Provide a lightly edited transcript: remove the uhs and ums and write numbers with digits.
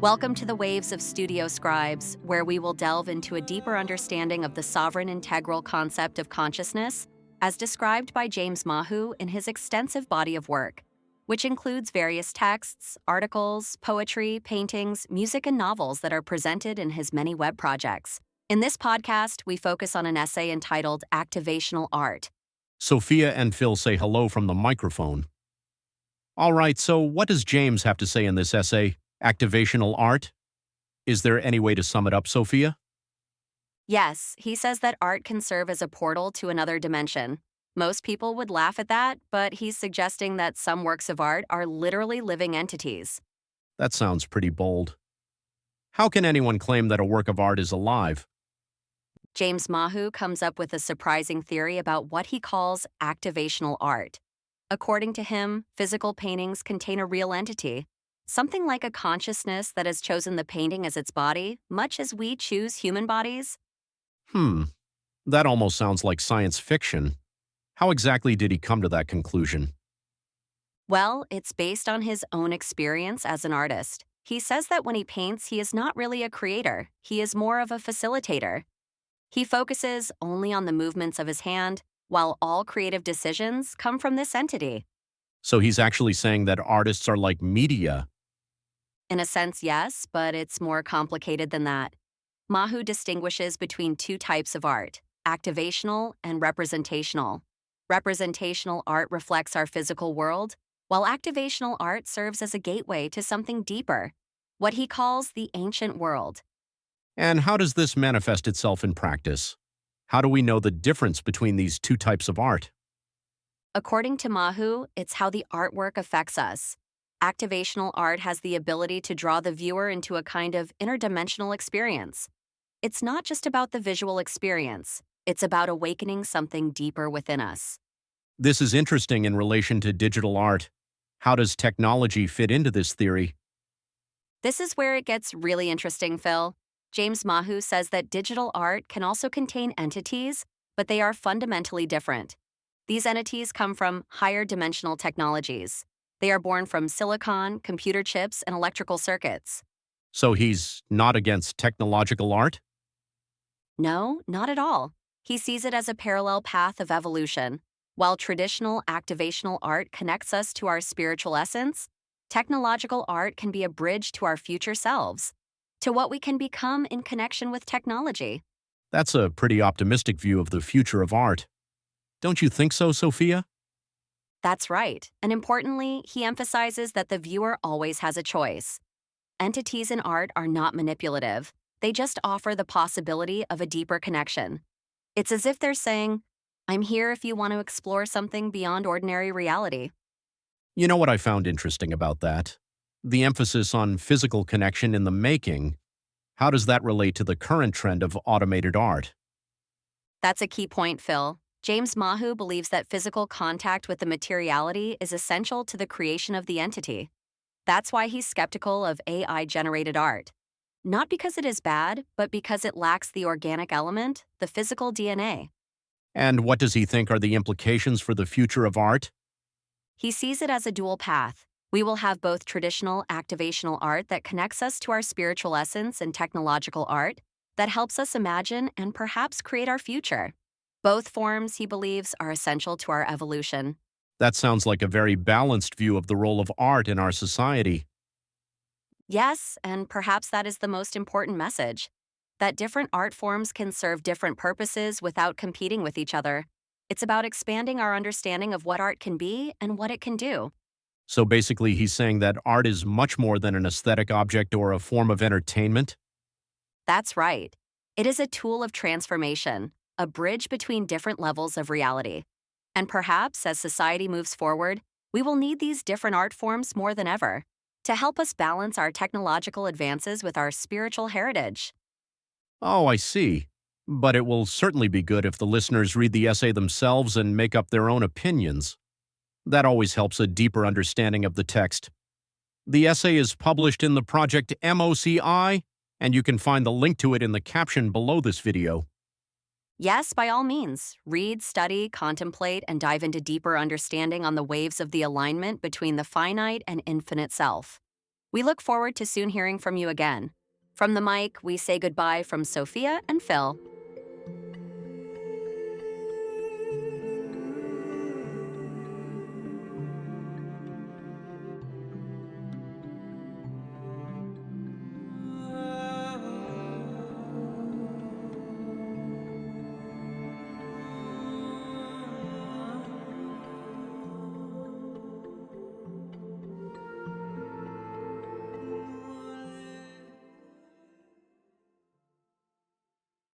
Welcome to the Waves of Studio Scribes, where we will delve into a deeper understanding of the sovereign integral concept of consciousness, as described by James Mahu in his extensive body of work, which includes various texts, articles, poetry, paintings, music, and novels that are presented in his many web projects. In this podcast, we focus on an essay entitled Activational Art. Sophia and Phil say hello from the microphone. All right, so what does James have to say in this essay, Activational Art? Is there any way to sum it up, Sophia? Yes, he says that art can serve as a portal to another dimension. Most people would laugh at that, but he's suggesting that some works of art are literally living entities. That sounds pretty bold. How can anyone claim that a work of art is alive? James Mahu comes up with a surprising theory about what he calls activational art. According to him, physical paintings contain a real entity, something like a consciousness that has chosen the painting as its body, much as we choose human bodies. That almost sounds like science fiction. How exactly did he come to that conclusion? Well, it's based on his own experience as an artist. He says that when he paints, he is not really a creator, he is more of a facilitator. He focuses only on the movements of his hand, while all creative decisions come from this entity. So he's actually saying that artists are like media. In a sense, yes, but it's more complicated than that. Mahu distinguishes between two types of art, activational and representational. Representational art reflects our physical world, while activational art serves as a gateway to something deeper, what he calls the ancient world. And how does this manifest itself in practice? How do we know the difference between these two types of art? According to Mahu, it's how the artwork affects us. Activational art has the ability to draw the viewer into a kind of interdimensional experience. It's not just about the visual experience, it's about awakening something deeper within us. This is interesting in relation to digital art. How does technology fit into this theory? This is where it gets really interesting, Phil. James Mahu says that digital art can also contain entities, but they are fundamentally different. These entities come from higher dimensional technologies. They are born from silicon, computer chips, and electrical circuits. So he's not against technological art? No, not at all. He sees it as a parallel path of evolution. While traditional activational art connects us to our spiritual essence, technological art can be a bridge to our future selves, to what we can become in connection with technology. That's a pretty optimistic view of the future of art. Don't you think so, Sophia? That's right. And importantly, he emphasizes that the viewer always has a choice. Entities in art are not manipulative. They just offer the possibility of a deeper connection. It's as if they're saying, I'm here if you want to explore something beyond ordinary reality. You know what I found interesting about that? The emphasis on physical connection in the making. How does that relate to the current trend of automated art? That's a key point, Phil. James Mahu believes that physical contact with the materiality is essential to the creation of the entity. That's why he's skeptical of AI-generated art. Not because it is bad, but because it lacks the organic element, the physical DNA. And what does he think are the implications for the future of art? He sees it as a dual path. We will have both traditional activational art that connects us to our spiritual essence and technological art that helps us imagine and perhaps create our future. Both forms, he believes, are essential to our evolution. That sounds like a very balanced view of the role of art in our society. Yes, and perhaps that is the most important message, that different art forms can serve different purposes without competing with each other. It's about expanding our understanding of what art can be and what it can do. So basically, he's saying that art is much more than an aesthetic object or a form of entertainment? That's right. It is a tool of transformation, a bridge between different levels of reality. And perhaps, as society moves forward, we will need these different art forms more than ever to help us balance our technological advances with our spiritual heritage. Oh, I see. But it will certainly be good if the listeners read the essay themselves and make up their own opinions. That always helps a deeper understanding of the text. The essay is published in the project MOCI, and you can find the link to it in the caption below this video. Yes, by all means, read, study, contemplate, and dive into deeper understanding on the waves of the alignment between the finite and infinite self. We look forward to soon hearing from you again. From the mic, we say goodbye from Sophia and Phil.